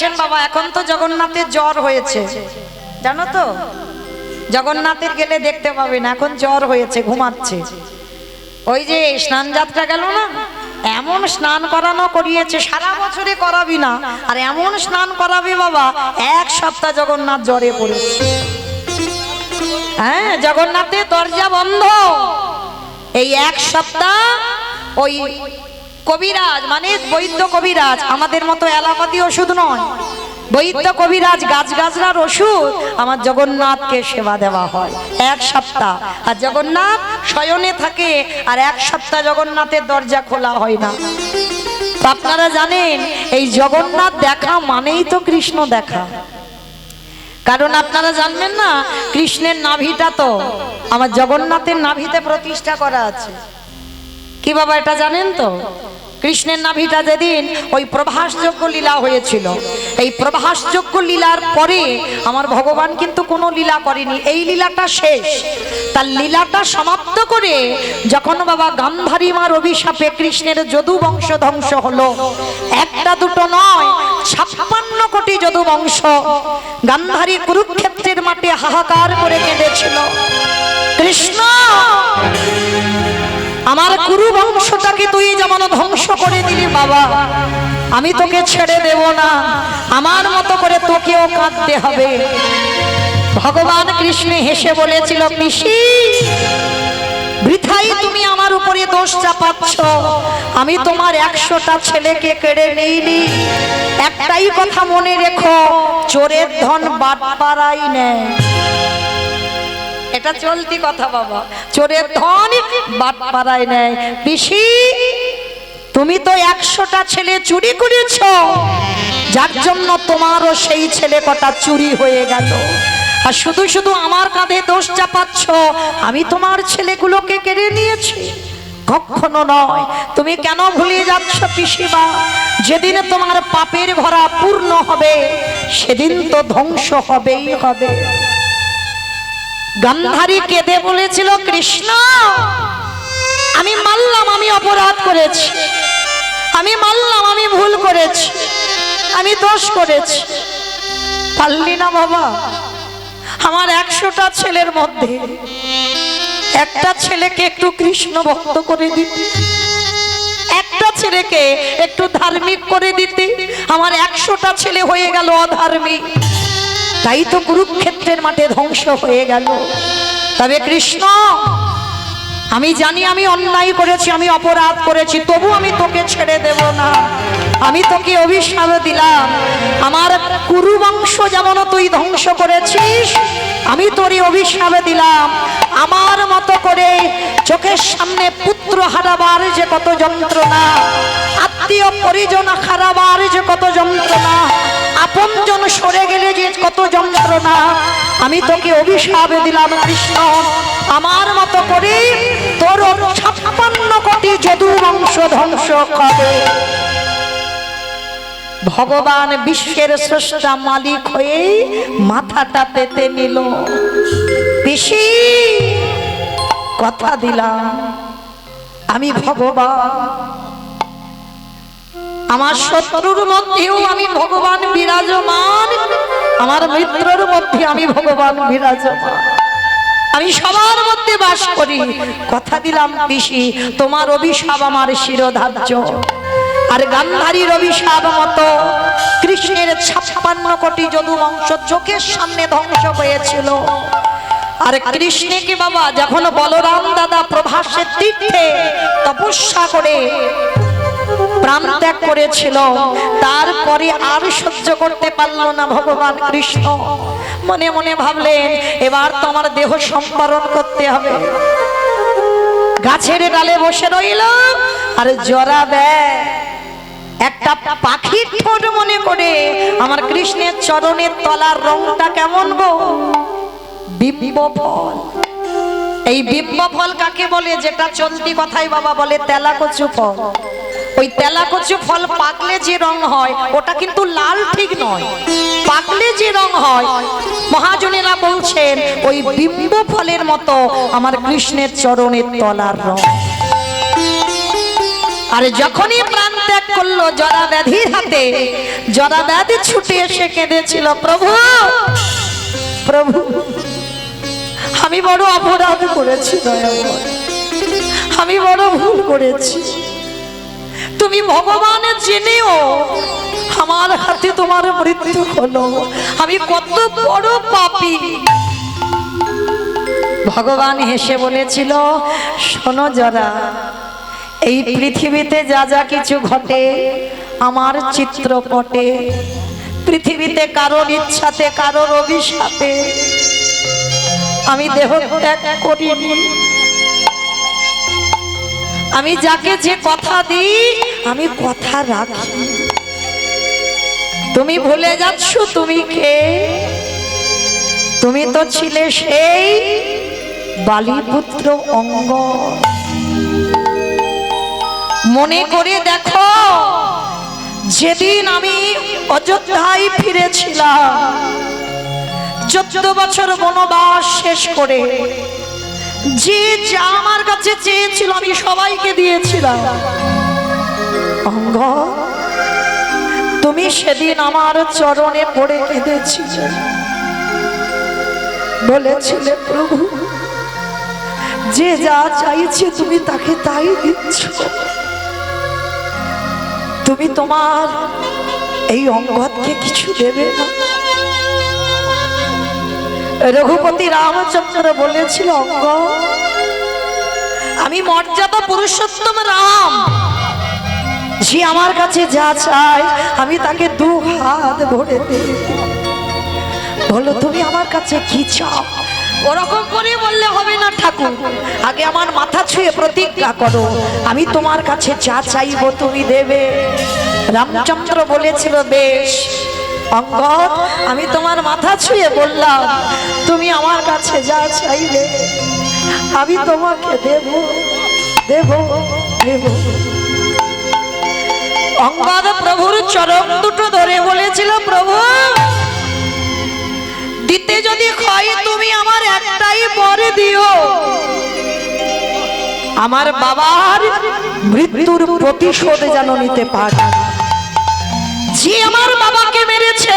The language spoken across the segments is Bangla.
আসেন বাবা, এখন তো জগন্নাথের জ্বর হয়েছে, জানো তো? জগন্নাথের গেলে দেখতে পাবে না, এখন জ্বর হয়েছে, ঘুমাচ্ছে। ওই যে স্নান যাত্রা গেল না, এমন স্নান করানো করিয়েছে, সারা বছরে করাবি না, আর এমন স্নান করাবে বাবা, এক সপ্তাহ জগন্নাথ জ্বরে পড়েছে। হ্যাঁ, জগন্নাথের দরজা বন্ধ এই এক সপ্তাহ। ওই কবিরাজ মানে বৈদ্য কবিরাজ, আমাদের মতো অ্যালোপ্যাথি ওষুধ নয়, বৈদ্য কবিরাজ গাছগাছরার ওষুধ আমার জগন্নাথকে সেবা দেওয়া হয় এক সপ্তাহ। আর জগন্নাথ শয়নে থাকে, আর এক সপ্তাহ জগন্নাথের দরজা খোলা হয় না। তো আপনারা জানেন এই জগন্নাথ দেখা মানেই তো কৃষ্ণ দেখা। কারণ আপনারা জানবেন না, কৃষ্ণের নাভিটা তো আমার জগন্নাথের নাভিতে প্রতিষ্ঠা করা আছে। কি বাবা এটা জানেন তো? কৃষ্ণের নাভিটা যেদিন ওই প্রভাসযোগ্য লীলা হয়েছিল, এই প্রভাসযোগ্য লীলার পরে আমার ভগবান কিন্তু কোনো লীলা করেনি, এই লীলাটা শেষ। তার লীলাটা সমাপ্ত করে যখন বাবা গান্ধারী মার অভিশাপে কৃষ্ণের যদু বংশ ধ্বংস হলো, একটা দুটো নয়, 56 কোটি যদু বংশ গান্ধারী কুরুক্ষেত্রের মাঠে হাহাকার করে কেঁদেছিল, কৃষ্ণ আমার কুরু বংশটাকে তুই যেমন ধ্বংস করে দিলি বাবা, আমি তোকে ছেড়ে দেব না, আমার মতো করে তোকেও কাঁদতে হবে। ভগবান কৃষ্ণ হেসে বলেছিল, পিসি বৃথাই তুমি আমার উপরে দোষ চাপাচ্ছ, আমি তোমার 100টা ছেলেকে কেড়ে নেইনি। একটাই কথা মনে রেখো, চোরের ধন বাটপাড়াই নেয়। এটা চলতি কথা বাবা, চোরের ধন বাটপাড়ায় নেয়। পিসি তুমি তো 100টা ছেলে চুরি করেছ, যার জন্য তোমারও সেই ছেলে কটা চুরি হয়ে গেল। আর শুধু শুধু আমার কাঁধে দোষ চাপাচ্ছ, আমি তোমার ছেলেগুলোকে কেড়ে নিয়েছি। কখনো নয়। তুমি কেন ভুলে যাচ্ছ পিসিমা, যেদিন তোমার পাপের ভরা পূর্ণ হবে সেদিন তো ধ্বংস হবেই হবে। গান্ধারী কেঁদে বলেছিল, কৃষ্ণ আমি মানলাম আমি অপরাধ করেছি, আমি মানলাম আমি ভুল করেছি, আমি দোষ করেছি। পারলি না বাবা, আমার 100টা ছেলের মধ্যে একটা ছেলেকে একটু কৃষ্ণ ভক্ত করে দিতে, একটা ছেলেকে একটু ধার্মিক করে দিতে, আমার 100টা ছেলে হয়ে গেল অধার্মিক। তাই তো কুরুক্ষেত্রের মাঠে ধ্বংস হয়ে গেল। তবে কৃষ্ণ আমি জানি আমি অন্যায় করেছি, আমি অপরাধ করেছি, তবু আমি তোকে ছেড়ে দেব না। আমি তোকে অভিশাপ দিলাম, আমার কুরু বংশ যেমন তুই ধ্বংস করেছিস, আমি তোরই অভিশাপ দিলাম। আমার মতো করে চোখের সামনে পুত্র হারাবার যে কত যন্ত্রণা, আত্মীয় পরিজন হারাবার যে কত যন্ত্রণা, আপনজন সরে গেলে যে কত যন্ত্রণা, আমি তোকে অভিশাপ দিলাম কৃষ্ণ, আমার মতো করে তোর 56 কোটি যদু বংশ ধ্বংস হবে। ভগবান বিশ্বের স্রষ্টা মালিক হয়ে মাথাটা পেতে নিল। পিসি কথা দিলাম আমি ভগবান, আমার শত্রুর মধ্যেও আমি ভগবান বিরাজমান, আমার মিত্রর মধ্যে আমি ভগবান বিরাজমান, আমি সবার মধ্যে বাস করি। কথা দিলাম পিসি তোমার অভিশাপ আমার শিরোধার্য। আর গান্ধারীর অভিশাপ মতো কৃষ্ণের 56 কোটি যদু বংশ চোখের সামনে ধ্বংস হয়েছিল। আর কৃষ্ণকে বাবা যখন বলরাম দাদা প্রভাসের তীর্থে তপস্যা করে প্রাণ ত্যাগ করেছিল, তারপরে আর সহ্য করতে পারলো না ভগবান কৃষ্ণ। মনে মনে ভাবলেন এবার তোমার দেহ সম্পাদন করতে হবে। গাছের ডালে বসে রইল আর জরা দেয় একটা পাখির ঠোঁট মনে করে আমার কৃষ্ণের চরণের তলার রংটা কেমন গো, বিব্ব ফল। এই বিব্ব ফল কাকে বলে? যেটা চলতি কথাই বাবা বলে তেলাকচু ফল। ওই তেলাকচু ফল পাকলে যে রং হয় ওটা কিন্তু লাল ঠিক নয়, পাকলে যে রং হয় মহাজনেরা বলছেন ওই বিব্ব ফলের মতো আমার কৃষ্ণের চরণের তলার রং। আর যখনই প্রাণ ত্যাগ করলো জরা ব্যাধির হাতে, জরা ব্যাধি ছুটে এসে কেঁদেছিল, প্রভু প্রভু আমি বড় অপরাধ করেছি, দয়াময় আমি বড় ভুল করেছি। তুমি ভগবানের জেনেও আমার হাতে তোমার মৃত্যু হলো, আমি কত বড় পাপী। ভগবান হেসে বলেছিল, শোনো জরা, এই পৃথিবীতে যা যা কিছু ঘটে আমার চিত্রপটে, পৃথিবীতে কারোর ইচ্ছাতে কারোর অভিশাপে আমি দেহ ত্যাগ করিনি। আমি যাকে যে কথা দিই আমি কথা রাখি। তুমি ভুলে যাচ্ছ তুমি কে? তুমি তো ছিলে সেই বালিপুত্র অঙ্গ। মনে করে দেখো, যেদিন আমি অযোধ্যায় ফিরেছিলাম, 14 বছর বনবাস শেষ করে যে যা আমার কাছে চেয়েছিল আমি সবাইকে দিয়েছিলাম। অঙ্গ, তুমি সেদিন আমার চরণে পড়ে কেঁদেছিলে, বলেছিলে প্রভু যে যা চাইছে তুমি তাকে তাই দিচ্ছ, তুমি তোমার এই অঙ্গদকে কিছু দেবে না। রঘুপতি রামচন্দ্র বলেছিল, অঙ্গ আমি মর্যাদা পুরুষোত্তম রাম, যে আমার কাছে যা চায় আমি তাকে 2 হাত ভরে দিই। বলো তুমি আমার কাছে কি চাও? ওরকম করে বললে হবে না ঠাকুর, আগে আমার মাথা ছুঁয়ে প্রতিজ্ঞা করো, আমি তোমার কাছে যা চাইবো তুমি দেবে। রামচন্দ্র বলেছিল, বেশ অঙ্গদ, আমি তোমার মাথা ছুঁয়ে বললাম, তুমি আমার কাছে যা চাইবে আমি তোমাকে দেব দেব দেব। অঙ্গদ প্রভুর চরণ দুটো ধরে বলেছিল, প্রভু দিতে যদি হয় তুমি আমার একটাই বর দিও, আমার বাবার মৃত্যুর প্রতিশোধ যেন নিতে পারে। যে আমার বাবাকে মেরেছে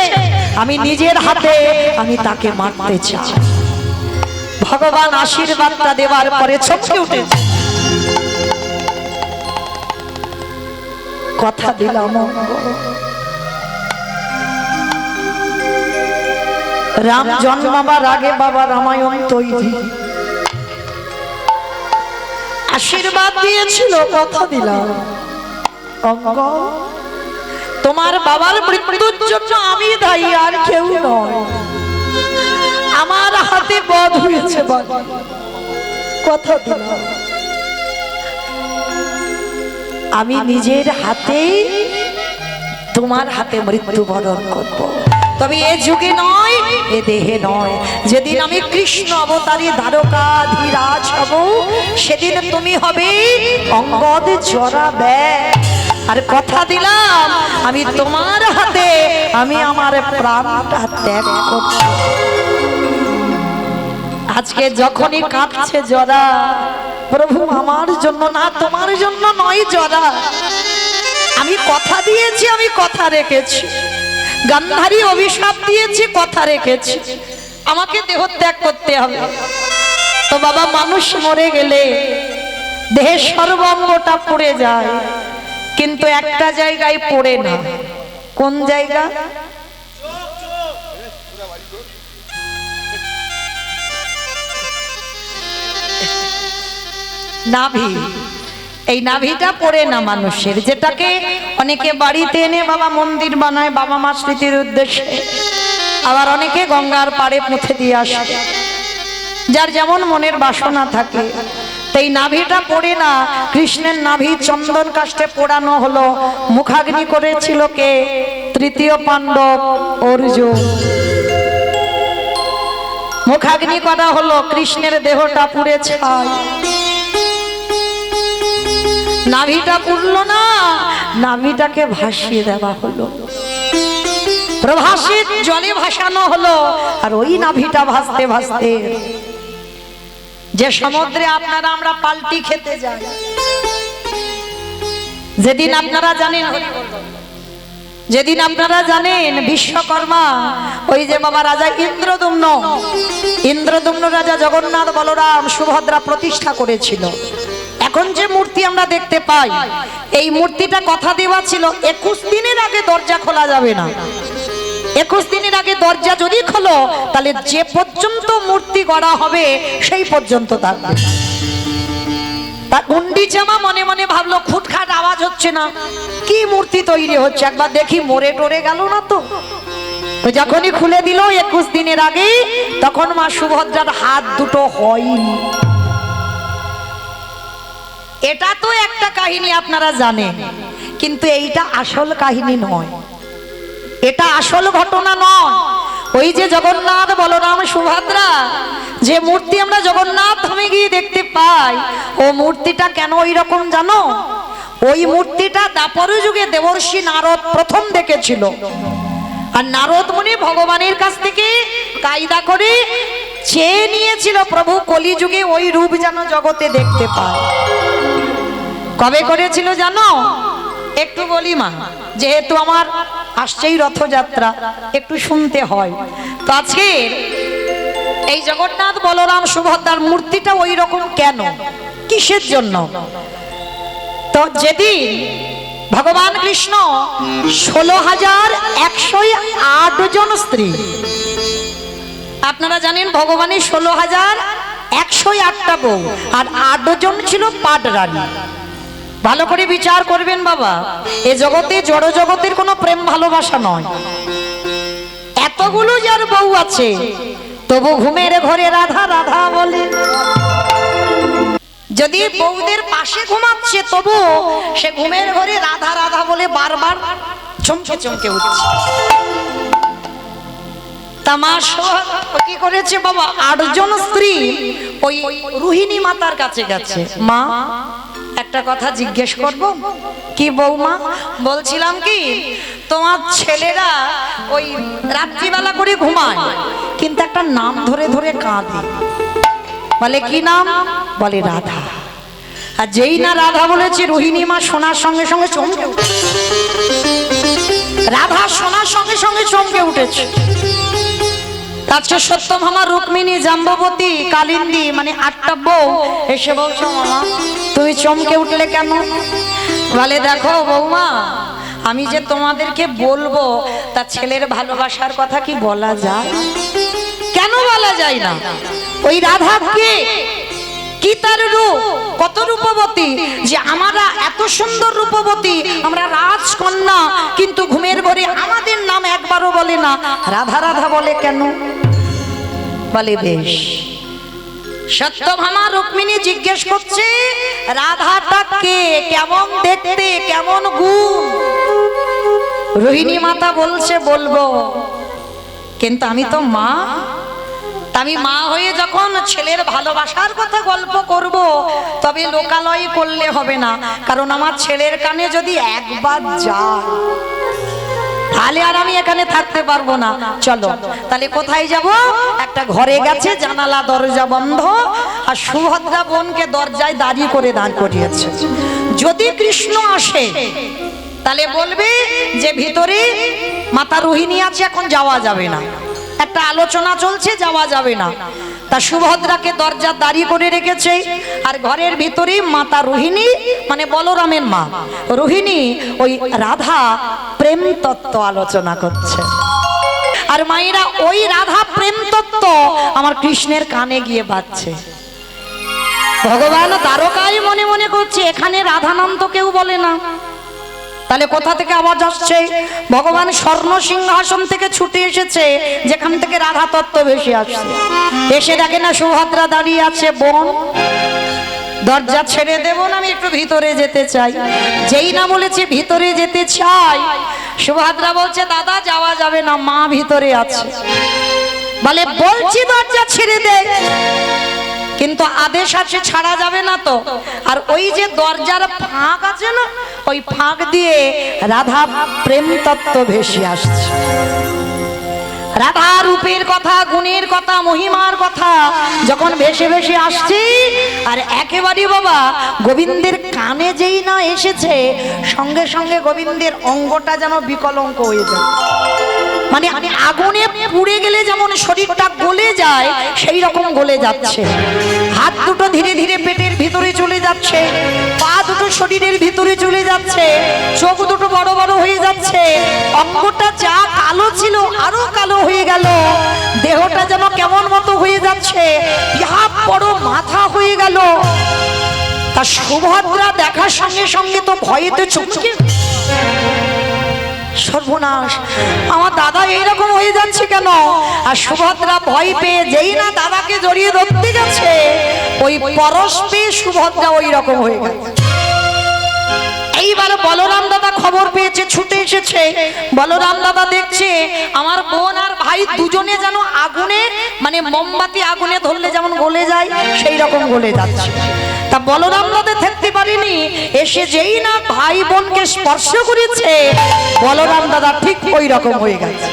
আমি নিজের হাতে আমি তাকে মারতে চাই। ভগবান আশীর্বাদটা দেওয়ার পরে চমকে উঠেছে, কথা দিলাম রাম জন্মাবার আগে বাবা রামায়ণ তৈরি, আশীর্বাদ দিয়েছিল, কথা দিলাম অঙ্গ তোমার বাবার মৃত্যুর জন্য আমি দায়ী, আর কেউ নয়। আমার হাতে বধ হয়েছে, কথা দিলাম আমি নিজের হাতে তোমার হাতে মৃত্যুবরণ করব, তবে এ যুগে নয়, এ দেহে নয়। যেদিন আমি কৃষ্ণ অবতারী দ্বারকাধীরাজ হব, সেদিন তুমি হবে অঙ্গদ জরা ব্যাধ। আর কথা দিলাম আমি তোমার হাতে আমি আমার প্রাণটা ত্যাগ করব। আজকে যখনই কাঁদছে জরা, প্রভু আমার জন্য না, তোমার জন্য নয় জরা, আমি কথা দিয়েছি, আমি কথা রেখেছি। গান্ধারী অভিশাপ দিয়েছি, কথা রেখেছি, আমাকে দেহ ত্যাগ করতে হবে। তো বাবা, মানুষ মরে গেলে দেহের সর্বাঙ্গটা পড়ে যায়, কিন্তু একটা জায়গায় পড়ে না। কোন জায়গা? নাভি। এই নাভিটা পড়ে না মানুষের, যেটাকে অনেকে বাড়িতে এনে বাবা মন্দির বানায় বাবা মা স্মৃতির উদ্দেশ্যে, আবার অনেকে গঙ্গার পাড়ে পুঁতে দিয়ে আসে, যার যেমন মনের বাসনা থাকে। এই নাভিটা পড়ে না। কৃষ্ণের নাভি চন্দন কাষ্ঠে পোড়ানো হলো। মুখাগ্নি করেছিল কে? তৃতীয় পাণ্ডব অর্জুন। মুখাগ্নি করা হলো, কৃষ্ণের দেহটা পুড়ে ছাই। নাভিটা পুড়লো না, নাভিটাকে ভাসিয়ে দেওয়া হলো, প্রভাসিত জলে ভাসানো হলো। আর ওই নাভিটা ভাসতে ভাসতে যে সমুদ্রে আপনারা আমরা পাল্টি খেতে যাই, যেদিন আপনারা জানেন, যেদিন আপনারা জানেন বিশ্বকর্মা ওই যে বাবা রাজা ইন্দ্রদুম্ন রাজা জগন্নাথ বলরাম সুভদ্রা প্রতিষ্ঠা করেছিল। এখন যে মূর্তি আমরা দেখতে পাই, এই মূর্তিটা কথা দেওয়া ছিল 21 দিনের আগে দরজা খোলা যাবে না। 21 দিনের আগে দরজা যদি খোলো তাহলে যে পর্যন্ত মূর্তি গড়া হবে সেই পর্যন্ত থাকবে। তা গুন্ডিচামা মনে মনে ভাবলো খুটখাট আওয়াজ হচ্ছে না, কি মূর্তি তৈরি হচ্ছে, একবার দেখি মরে টরে গেল না তো। যখনই খুলে দিল 21 দিনের আগে, তখন মা সুভদ্রার হাত দুটো হয়নি। এটা তো একটা কাহিনী আপনারা জানেন, কিন্তু এইটা আসল কাহিনী নয়, এটা আসল ঘটনা নয়। ওই যে জগন্নাথ বলরাম সুভদ্রা যে মূর্তি আমরা জগন্নাথ ধামে গিয়ে দেখতে পাই, ও মূর্তিটা কেন ওই রকম জানো? ওই মূর্তিটা দ্বাপর যুগে দেবর্ষি নারদ প্রথম দেখেছিল, আর নারদ মুনি ভগবানের কাছ থেকে কায়দা করে চেয়ে নিয়েছিল প্রভু কলিযুগে ওই রূপ যেন জগতে দেখতে পায়। কবে করেছিল জানো? একটু বলি মা, যেহেতু আমার আসছেই রথযাত্রা, একটু শুনতে হয়। তো আজকে এই জগন্নাথ বলরাম সুভদ্রার মূর্তিটা ওই রকম কেন, কিসের জন্য? তো যেদিন ভগবান কৃষ্ণ 16,108 জন স্ত্রী, আপনারা জানেন ভগবানের 16,108টা বউ, আর 8 জন ছিল পাটরানী। ভালো করে বিচার করবেন বাবা, এ জগতে জড় জগতের কোনো প্রেম ভালোবাসা নয়। এতগুলো যার বউ আছে, তবু ঘুমের ঘরে রাধা রাধা বলে। যদি বউদের পাশে ঘুমাচ্ছে, তবু সে ঘুমের ঘরে রাধা রাধা বলে বারবার চমকে চমকে উঠছে। কি করেছে বাবা? 8 জন স্ত্রী ওই রোহিণী মাতার কাছে গেছে। মা, একটা কথা জিজ্ঞেস করব। কি বৌমা? বলছিলাম কি, তোমার ছেলেরা ওই রাত্রিবেলা করে ঘুমায়, কিন্তু একটা নাম ধরে ধরে কাঁদে, বলে কি নাম? বলে রাধা। আর যেই না রাধা বলেছে, রোহিণী মা শোনার সঙ্গে সঙ্গে চমকে উঠেছে। রাধা শোনার সঙ্গে সঙ্গে চমকে উঠেছে। তারপর সত্যভামা, রুক্মিণী, জাম্ববতী, কালিন্দী, মানে 8টা বউ এসে বলছো, মামা তুমি চমকে উঠলে কেন? বলে দেখো বৌমা, আমি যে তোমাদেরকে বলবো তা ছেলের ভালোবাসার কথা কি বলা যায়? কেন বলা যায় না? ওই রাধা কে, কি তার রূপ, কত রূপবতী, যে আমরা এত সুন্দর রূপবতী, আমরা রাজকন্যা, কিন্তু ঘুমের ঘরে আমাদের নাম একবারও বলে না, রাধা রাধা বলে কেন? বলে বেশ। সত্যভামা রুক্মিণী জিজ্ঞেস করছে, রাধাটা কে, কেমন দেখতে, কেমন গুণ? রোহিণী মাতা বলছে বলবো, কিন্তু আমি তো মা, আমি মা হয়ে যখন ছেলের ভালোবাসার কথা গল্প করব, তবে লোকালয় করলে হবে না, কারণ আমার ছেলের কানে যদি একবার যায় তাহলে আর আমি এখানে থাকতে পারবো না। চলো তাহলে কোথায় যাব? একটা ঘরে গেছে, জানালা দরজা বন্ধ, আর সুভদ্রা বোনকে দরজায় দাঁড়িয়ে করে দাঁড় করিয়েছে। যদি কৃষ্ণ আসে তাহলে বলবে যে ভিতরে মাতা রোহিণী আছে, এখন যাওয়া যাবে না, একটা আলোচনা চলছে, যাওয়া যাবে না। তা সুভদ্রাকে দরজা দাঁড়িয়ে করে রেখেছে, আর ঘরের ভিতরে মাতা রোহিণী, মানে বলরামের মা রোহিণী, ওই রাধা প্রেম তত্ত্ব আলোচনা করছে। আর মায়েরা ওই রাধা প্রেম তত্ত্ব আমার কৃষ্ণের কানে গিয়ে বাজছে। ভগবান দ্বারকায় মনে মনে করছে, এখানে রাধা নাম তো কেউ বলে না, তাহলে কোথা থেকে আওয়াজ আসছে? ভগবান স্বর্ণ সিংহাসন থেকে ছুটে এসেছে, যেখান থেকে রাধা তত্ত্ব ভেসে আসছে। এসে দেখে না সুভদ্রা দাঁড়িয়ে আছে। বোন, দরজা ছেড়ে দেব না, আমি একটু ভিতরে যেতে চাই। যেই না বলেছে ভিতরে যেতে চাই, সুভদ্রা বলছে দাদা যাওয়া যাবে না, মা ভিতরে আছে। বলে বলছি দরজা ছেড়ে দে, কিন্তু আদেশ আছে ছাড়া যাবে না তো। আর ওই যে দরজার ফাঁক আছে না, ওই ফাঁক দিয়ে রাধা প্রেম তত্ত্ব ভেসে আসছে। রাধা রূপের কথা, গুণের কথা, মহিমার কথা যখন ভেসে ভেসে আসছি, আর একেবারে বাবা গোবিন্দের কানে যেই না এসেছে, সঙ্গে সঙ্গে গোবিন্দের অঙ্গটা যেন বিকলঙ্ক হয়ে যায়। মানে আগুনে পুড়ে গেলে যেমন শরীরটা গলে যায়, সেই রকম গলে যাচ্ছে। হাত দুটো ধীরে ধীরে পেটের ভিতরে চলে যাচ্ছে, পা দুটো শরীরের ভিতরে চলে যাচ্ছে, চোখ দুটো বড় বড় হয়ে যাচ্ছে, অঙ্গটা যা কালো ছিল আরো কালো হয়ে গেল, দেহটা যেন কেমন মতো হয়ে যাচ্ছে, ইহা বড় মাথা হয়ে গেল। তা সুভদ্রা দেখার সঙ্গে সঙ্গে তো ভয়েতে চমকে, সর্বনাশ, আমার দাদা এইরকম হয়ে যাচ্ছে কেন? আর সুভদ্রা ভয় পেয়ে যেই না দাদাকে জড়িয়ে ধরতে গেছে, ওই পরশ পেয়ে সুভদ্রা ওই রকম হয়ে গেছে। এইবার বলরাম দাদা খবর পেয়েছে, ছুটে এসেছে। বলরাম দাদা দেখছে আমার বোন আর ভাই দুজনে যেন আগুনে, মানে মোমবাতি আগুনে ধরলে যেমন গলে যায়, সেই রকম গলে যাচ্ছে। তা বলরাম দাদা থাকতে পারেনি, এসে যেই না ভাই বোনকে স্পর্শ করেছে, বলরাম দাদা ঠিক ওই রকম হয়ে গেছে।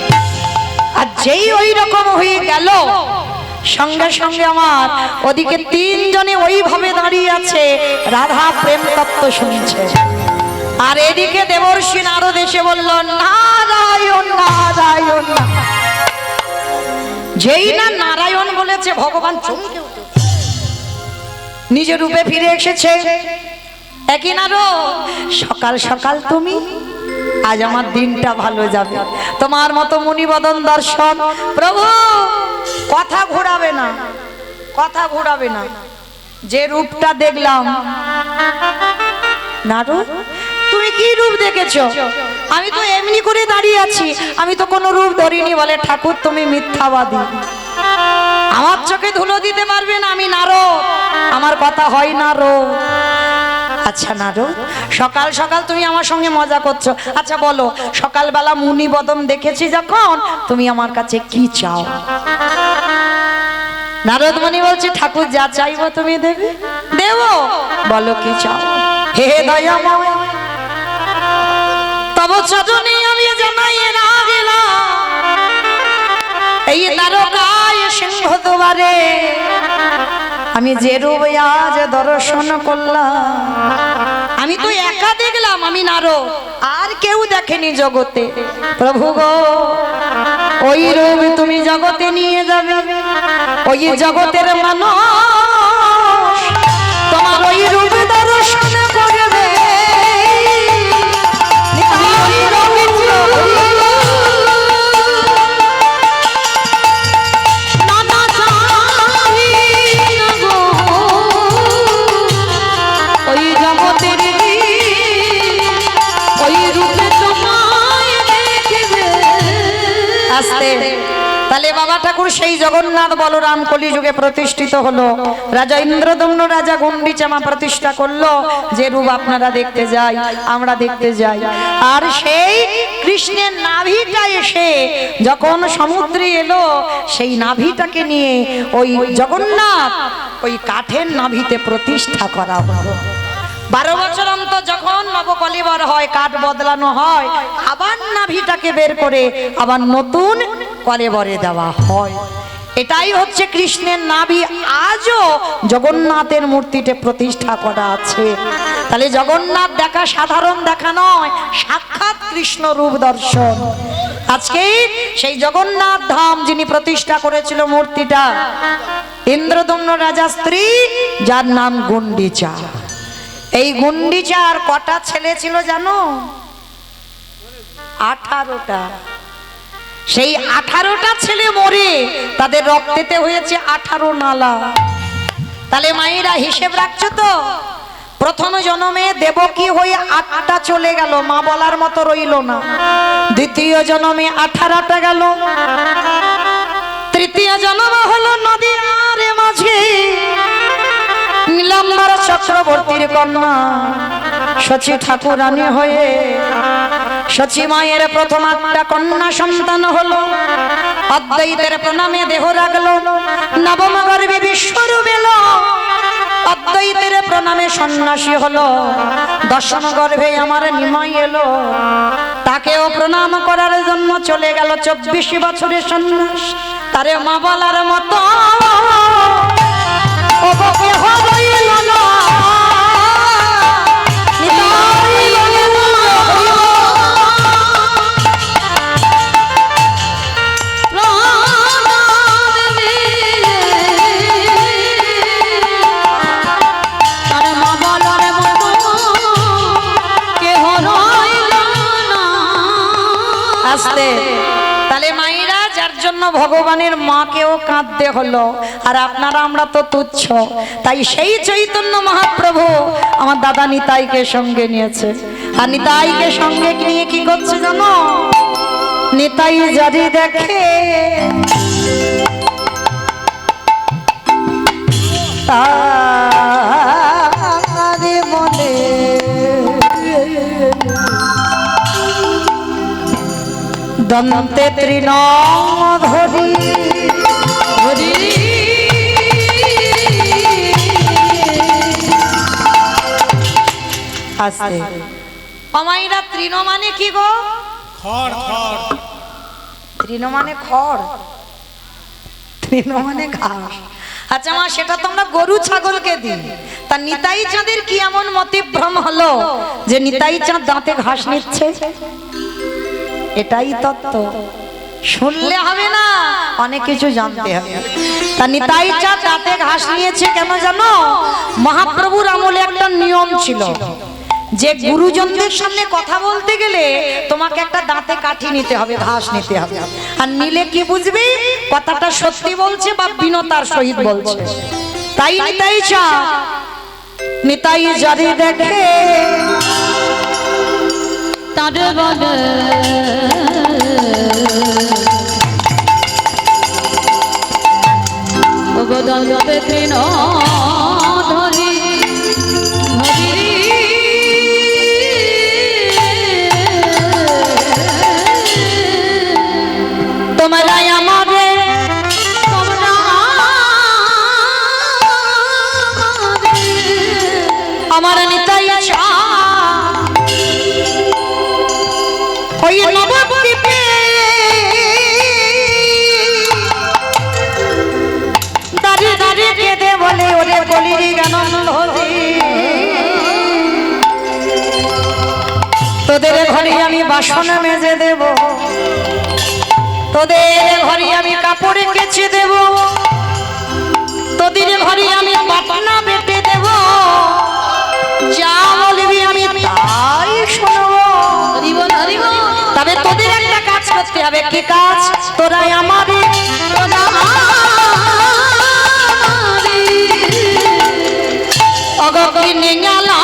আর যেই ওই রকম হয়ে গেল, সঙ্গে সঙ্গে আমার ওদিকে তিনজনে ওইভাবে দাঁড়িয়ে আছে, রাধা প্রেম তত্ত্ব শুনছে। আর এদিকে দেবর্ষি নারদ এসে বলল নারায়ণ নারায়ণ। যেই না নারায়ণ বলেছে, ভগবান চমকে নিজের রূপে ফিরে এসেছে। একই নারদ, সকাল সকাল তুমি, আজ আমার দিনটা ভালো যাবে, তোমার মতো মুনিবদন দর্শন। প্রভু কথা ঘোরাবে না, কথা ঘোরাবে না, যে রূপটা দেখলাম। নারদ তুমি কি রূপ দেখেছো? আমি তো এমনি করে দাঁড়িয়ে আছি, আমি তো কোনো রূপ ধরিনি। বলে ঠাকুর তুমি মিথ্যাবাদী, আমার চোখে ধুলো দিতে পারবে না, আমি নারদ, আমার কথা হয় নারদ। আচ্ছা নারদ, সকাল সকাল তুমি আমার সঙ্গে মজা করছো, আচ্ছা বলো সকালবেলা মুনিবদন দেখেছি যখন, তুমি আমার কাছে কি চাও? নারদ মুনি বলছে ঠাকুর যা চাইবো তুমি দেবে, দেবো, বলো কি চাও? হে দয়াময় তব চরণে আমি জানাই রাগেলাম, এই তারকায় সিংহ দুয়ারে আমি যে রূপ আজ দর্শন করলাম। আমি তো একা দেখলাম, আমি নারদ, আর কেউ দেখেনি জগতে। প্রভু গো ওই রূপ তুমি জগতে নিয়ে যাবে, ওই জগতের মানুষ তোমার ওই রূপ দর্শন করবে। তাহলে বাবা ঠাকুর সেই জগন্নাথ বলরাম কলিযুগে প্রতিষ্ঠিত হলো, রাজা ইন্দ্রদম্ন রাজা গুন্ডিচামা প্রতিষ্ঠা করলো, যে রূপ আপনারা দেখতে যাই, আমরা দেখতে যাই। আর সেই কৃষ্ণের নাভিটা এসে যখন সমুদ্রে এলো, সেই নাভিটাকে নিয়ে ওই জগন্নাথ ওই কাঠের নাভিতে প্রতিষ্ঠা করা হলো। 12 বছর অন্তর যখন নবকলেবর হয়, কাঠ বদলানো হয়, আবার নাভিটাকে বের করে আবার নতুন কলেবরে দেওয়া হয়। এটাই হচ্ছে কৃষ্ণের নাভি, আজও জগন্নাথের মূর্তিতে প্রতিষ্ঠা করা আছে। তাহলে জগন্নাথ দেখা সাধারণ দেখা নয়, সাক্ষাৎ কৃষ্ণ রূপ দর্শন। আজকে সেই জগন্নাথ ধাম যিনি প্রতিষ্ঠা করেছিল মূর্তিটা, ইন্দ্রদম্ন রাজা স্ত্রী, যার নাম গুন্ডিচা। এই গুন্ডিচার কটা ছেলে ছিল জানো? 18টা। সেই 18টা ছেলে মরে তাদের রক্তেতে হয়েছে 18 নালা। তাহলে মায়েরা হিসেব রাখছো তো? প্রথম জন্মে দেবকী হয়ে 8টা চলে গেল, মা বলার মতো রইল না। দ্বিতীয় জন্মে 18টা গেল। তৃতীয় জন্ম হলো নদীর মাঝে নীলাম্বর চক্রবর্তীর কন্যা শচী ঠাকুরানী হয়ে শচী মায়ের প্রথম 8টা কন্যা সন্তান হলো। অদ্বৈতের প্রণামে দেহ রাখলো, নবম গর্ভে বিশ্বরূপ এলো। অদ্বৈতের প্রণামে সন্ন্যাসী হলো। দর্শন গর্ভে আমার নিমাই এলো, তাকেও প্রণাম করার জন্য চলে গেল 24 বছরের সন্ন্যাস। তারে মা বলার মতো ও বকে হইল না, তাহলে মায়েরা যার জন্য ভগবানের মাকেও কাঁদতে হলো, আর আপনারা আমরা তো তুচ্ছ। তাই সেই চৈতন্য মহাপ্রভু আমার দাদা নিতাইকে সঙ্গে নিয়েছে। আর নিতাইকে সঙ্গে নিয়ে কি করছে জানো? নিতাই যদি দেখে তারে মনে দন্তে তৃণ ধরি ধরি আস্তে। আমাইরা তৃণ মানে কি গো? খড়। খড় তৃণ মানে খড়, তৃণ মানে ঘাস। আচ্ছা মা, সেটা তো আমরা গরু ছাগলকে দিই। তা নিতাই চাঁদের কি এমন মতিভ্রম হলো যে নিতাই চাঁদ দাঁতে ঘাস নিচ্ছে? এটাই তত্ত্ব। শুনলে হবে না, অনেক কিছু জানতে হবে। তা নিতাই চাঁদ দাঁতে ঘাস নিয়েছে কেন জানো? মহাপ্রভুর আমলে একটা নিয়ম ছিল যে গুরুজনদের সামনে কথা বলতে গেলে তোমাকে একটা দাঁতে কাঠি নিতে হবে, ঘাস নিতে হবে। আর নিলে কি বুঝবি কথাটা সত্যি বলছে বা বিনতার সহিত বলছে। তাই নিতাই চাঁদ নিতাই যদি দেখে তাদের বলে দলতে তৃণ ধরি ধরি তোমরা আমাদের আমার নিতাই ওই নবদ্বীপে দাঁড়িয়ে দাঁড়িয়ে কেঁদে বলে ওরে বলি গানন্দ তোদের ঘরে আমি বাসন মেজে দেব, তোদের ঘরে আমি কাপড় কেচে দেব, তোদের ঘরে আমি পাটনা বেটে দেব, যা বলবি আমি তাই শুনবো। তবে তোদের একটা কাজ করতে হবে। কি কাজ? তোরা আমাদের অগিনে গেলা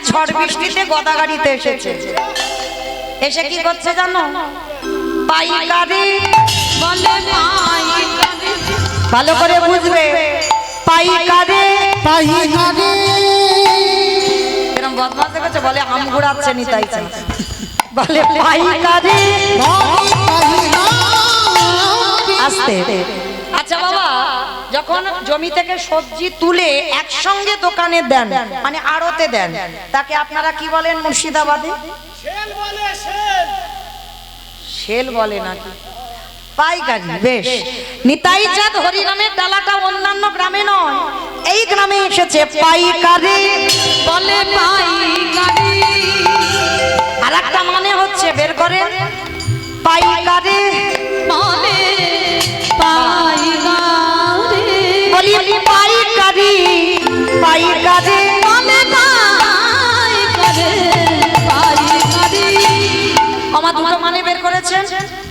ঝড় বৃষ্টিতে গদা গাড়িতে এসেছে। এসে কি করছে জানো? পাইকারি বলে পাইকারি, ভালো করে বুঝবে। পাইকারি পাইকারি এরকম বদমাশ দেখেছে, বলে আম ঘোরাচ্ছে নিতাই চাই, বলে পাইকারি আস্তে। আচ্ছা বাবা, যখন জমি থেকে সবজি তুলে একসঙ্গে দোকানে দেন মানে আড়তে দেন, তাকে আপনারা কি বলেন মুর্শিদাবাদে? সেল বলে নাকি? পাইকারি। বেশ, নিতাই চাঁদ হরিনামের ডালাটা অন্যান্য গ্রামে নয়, এই গ্রামে এসেছে। পাইকারি বলে পাইকারি। আর একটা মানে হচ্ছে, বের করেন, পাইকারি মানে পাইকারি, বলি পাইকারি পাইকারি মানে পাইকারি পাইকারি। আমার দুটো মানে বের করেছেন।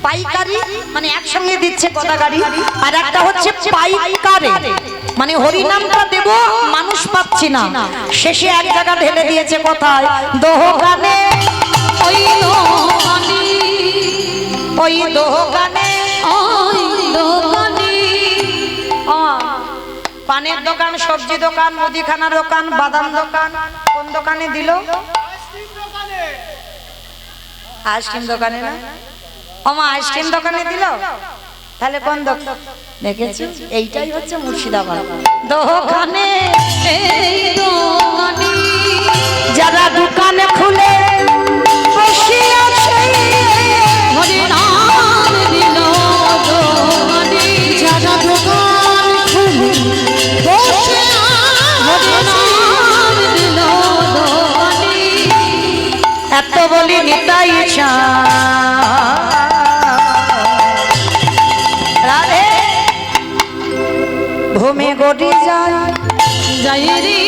পাইকারি মানে একসঙ্গে দিচ্ছে গদা গাড়ি, আর একটা হচ্ছে পাইকারে মানে হরিনামটা দেব মানুষ পাচ্ছি না, শেষে এক জায়গা ঢেলে দিয়েছে। কোথায়? দোকানে। ওই দোকানে ধানের দোকান, সবজি দোকান, মুদিখানা দোকান, বাদাম দোকান, কোন দোকানে দিল? আইসক্রিম দোকানে না? ওমা আইসক্রিম দোকানে দিল? তাহলে কোন দোকান? দেখেছি, এইটাই হচ্ছে মুর্শিদাবাদ। দোকানে যারা দোকানে খুলে বসে আছে, হরিনাম দিল দোকানে। যারা দোকান খুলে বসে হরিনাম দিল দোকানে। এত বলি নিতাই চা ঘুমে গড়ি যায় যাই রে,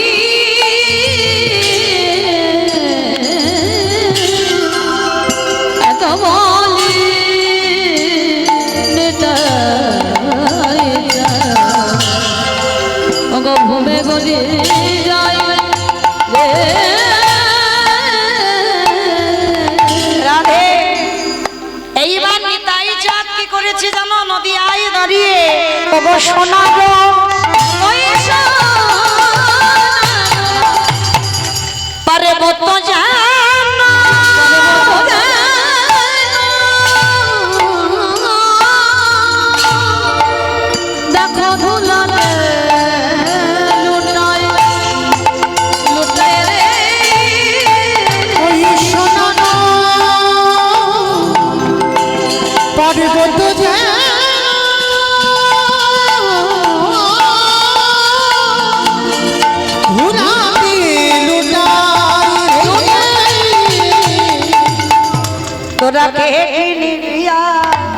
এত বলি ঘুমে গড়ি যায় রে। রাধে এইবার নিতাই চাঁদ কি করেছে জানো? নদী আয় দাঁড়িয়ে ওগো সোনা গো, পার্বত জানো দেখো ধুলালে লুটাই লুটাই রে, ওই সোনা গো পার্বত জানো তোরা কে নিবিয়া,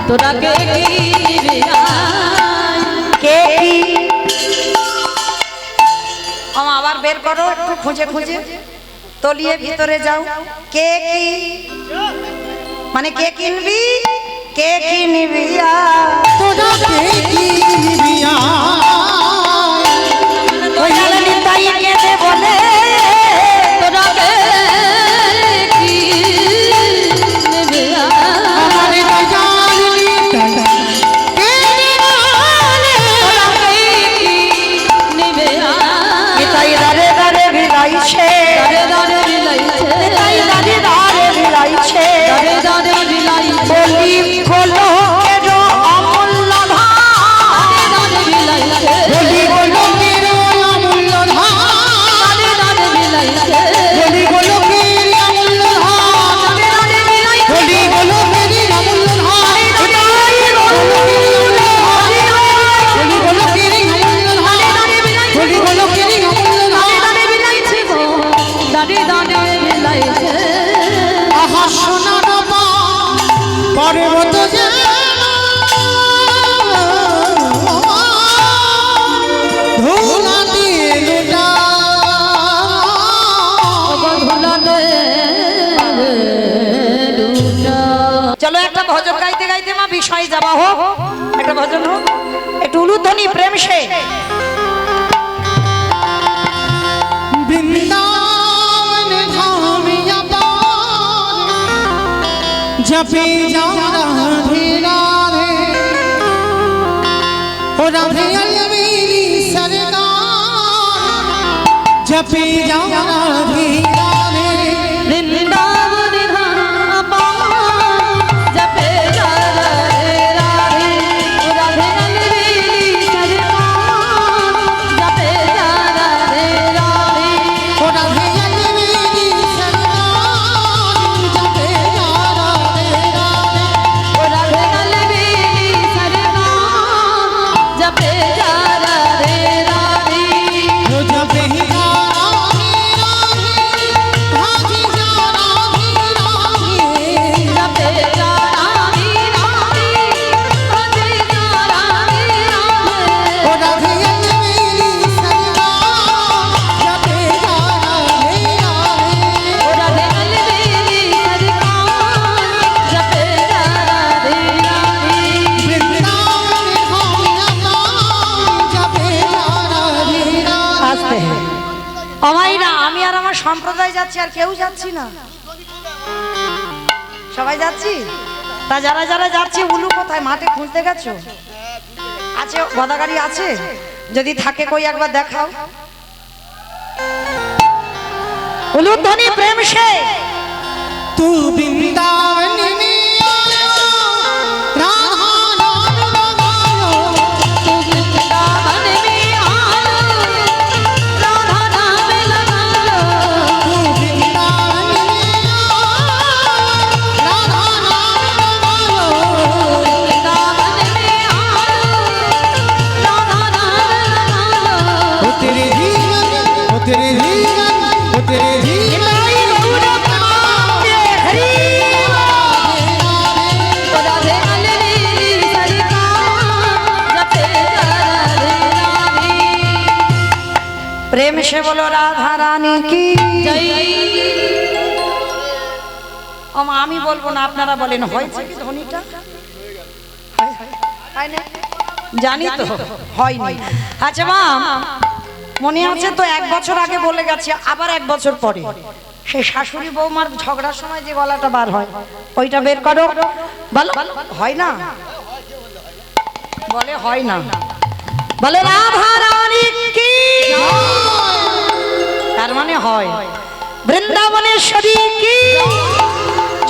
তোরা কে নিবিয়া, কে কি? আবার বের করো একটু খুঁজে খুঁজে, তলিয়ে ভিতরে যাও। কে কি মানে কে কিনবি, কে কি নিবিয়া, তোরা কে কি নিবিয়া, ওই জানি তাই কেঁদে বলে তোরা কে কি নিবিয়া, আমারে বাজালি কে তোরা কে কি নিবিয়া। তাই দারে দারে বিলাইছে, দারে দারে বিলাইছে, তাই দারে দারে বিলাইছে, দারে দারে বিলাইছে, বলি বলো কেন অমূল্য ধান, দারে দারে বিলাইছে, বলি বলো কেন অমূল্য ধান, দারে দারে বিলাইছে, বলি বলো কেন অমূল্য ধান, দারে দারে বিলাইছে, বলি বলো কেন অমূল্য ধান, বলি বলো কেন অমূল্য ধান, বলি বলো কেন অমূল্য ধান, দারে বিলাইছে গো, দারে দারে বিলাইছে। আহা সোনা বাবা পর্বত জানো ধুলা দিয়ে লুটা, ধুলা লুটা। চলো একটা ভজন গাইতে গাইতে মা বিষয় যাবা হোক, একটা ভজন হোক, একটু উলুধ্বনি প্রেম সে। বৃন্দাবন ধামিয়া जपे जाओ राधे राधे, ओ राधे अलवेली सरकार, जपे जाओ राधे राधे, वृंदावन धाम जपे जाओ राधे राधे, ओ राधे अलवेली सरकार, जपे जाओ राधे राधे, ओ राधे अलवेली सरकार, जपे जाओ राधे राधे, ओ राधे अलवेली सरकार, जपे जाओ राधे राधे, ओ जपे जाओ সম্প্রদায় যাচ্ছি আর কেউ যাচ্ছি না, সবাই যাচ্ছি। তা যারা যারা যাচ্ছি উলু কোথায়? মাঠে খুঁজতে গেছো? আছে গদা গাড়ি আছে, যদি থাকে কই একবার দেখাও। উলুধ্বনি প্রেম সে तू वृंदावन में आयो, राधा नाम लगायो। तू वृंदावन में आयो, राधा नाम लगायो। तू वृंदावन में आयो, राधा नाम लगायो। वृंदावन में आयो, राधा नाम लगायो। ओ तेरे जीवन, ओ तेरे जीवन, ओ तेरे जीवन। प्रेम से बोलो राधा रानी की जय। আমি বলবো না, আপনারা বলেন হয়েছে কি ধ্বনিটা? জানি তো হয়নি। আচ্ছা মা, মনে আছে তো 1 বছর আগে বলে গেছে, আবার 1 বছর পরে সেই শাশুড়ি বৌমার ঝগড়ার সময় যে গলাটা বার হয় ওইটা বের করো। বলো হয় না, বলে হয় না, বলে রাধা রানী কি, তার মানে হয়। বৃন্দাবনেশ্বরী কি,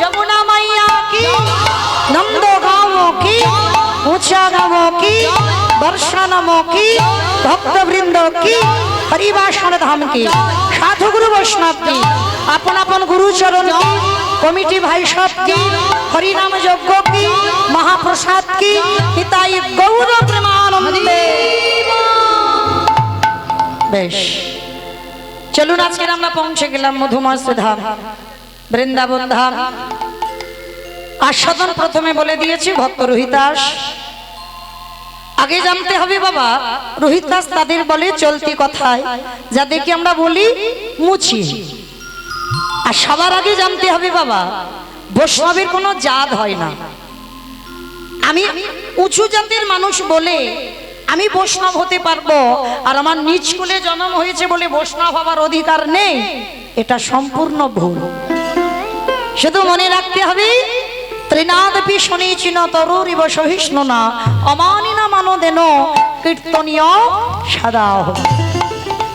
যমুনা মাইয়া কি, নন্দ গাঁও কি, উঁচা গাঁও কি, দর্শনম কি, ভক্তবৃন্দ কি, হরিবাসন ধাম কি, সাধু গুরু বৈষ্ণব কি, আপন আপন গুরুচরণ কি, কমিটি ভাই সব কি, হরিনাম যজ্ঞ কি, মহাপ্রসাদ কি, নিতাই গৌর প্রেমানন্দে। বেশ, চলুন আজকে আমরা পৌঁছে গেলাম মধুময় ধাম, বৃন্দাবন ধাম। আস্বাদন প্রথমে বলে দিয়েছি ভক্ত রোহিতাস। আগে জানতে হবে বাবা, রোহিতাস তাদের বলে চলতি কথায় যাদেরকে আমরা বলি মুচি। আর সবার আগে জানতে হবে বাবা, বৈষ্ণবের কোনো জাত হয় না। আমি উঁচু জাতের মানুষ বলে আমি বৈষ্ণব হতে পারবো, আর আমার নিজ কুলে জন্ম হয়েছে বলে বৈষ্ণব হবার অধিকার নেই, এটা সম্পূর্ণ ভুল। শুধু মনে রাখতে হবে, ত্রিনাদপি শনিচিন তরুরিব সহিষ্ণুনা অমানিনা মানদেন কীর্তনীয় সদা।